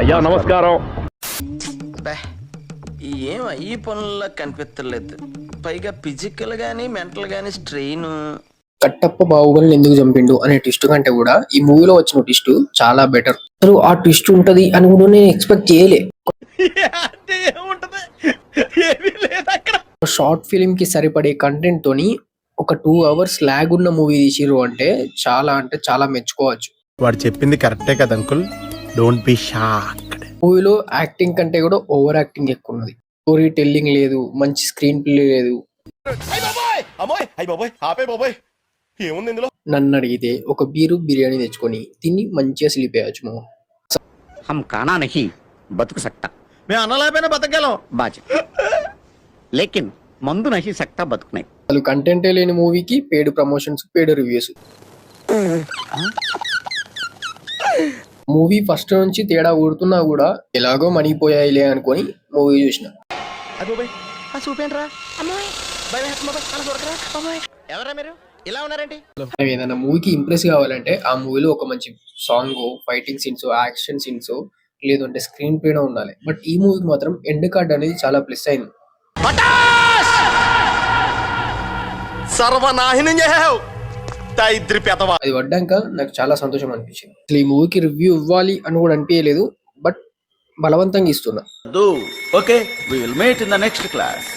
అయ్యా నమస్కారం. ఏం ఈ పనుల్లో కనిపించలేదు. పైగా ఫిజికల్ గానీ మెంటల్ గానీ స్ట్రెయిన్. కట్టప్ప బాహుబలిని ఎందుకు చంపిండు అనే ట్విస్ట్ కంటే కూడా ఈ మూవీలో వచ్చిన ట్విస్ట్ చాలా బెటర్. అసలు ఆ ట్విస్ట్ ఉంటది అని కూడా నేను ఎక్స్పెక్ట్ చేయలే. షార్ట్ ఫిలిం కి సరిపడే కంటెంట్ తోని ఒక 2 hours లాగ్ ఉన్న మూవీ తీసిరు అంటే చాలా మెచ్చుకోవచ్చు. వాడు చెప్పింది కరెక్టే కదా అంకుల్, డోంట్ బి షాక్డ్. మూవీలో యాక్టింగ్ కంటే కూడా ఓవర్ యాక్టింగ్ ఎక్కువ ఉన్నది. స్టోరీ టెల్లింగ్ లేదు, మంచి స్క్రీన్ ప్లే లేదు. నన్ను అడిగితే ఒక బిర్యానీ తెచ్చుకొని తిని మంచిగా స్లీప్ అయ్యొచ్చు మామ. हम खाना नहीं बतक सकता, మేము అన్నలేకపోయినా బతకగలం बाज लेकिन मंदु नहीं सकता बतक नहीं. అసలు కంటెంటే లేని మూవీకి పేడ్ ప్రమోషన్స్, పేడ్ రివ్యూస్. మూవీ ఫస్ట్ నుంచి తేడా ఊడుతున్నా కూడా ఎలాగో మణిపోయాయిలే అనుకొని మూవీ చూసిన. ఏదైనా మూవీకి ఇంప్రెస్ కావాలంటే ఆ మూవీలో ఒక మంచి song, fighting scenes, action scenes, లేదంటే స్క్రీన్ ప్లేనో ఉండాలి. బట్ ఈ మూవీకి మాత్రం ఎండ్ కార్డ్ అనేది చాలా ప్లస్ అయింది. అది పడ్డాక నాకు చాలా సంతోషం అనిపించింది. అసలు ఈ మూవీకి రివ్యూ ఇవ్వాలి అని కూడా అనిపించలేదు, బట్ బలవంతంగా ఇస్తున్నా. Okay, we will meet in the next class.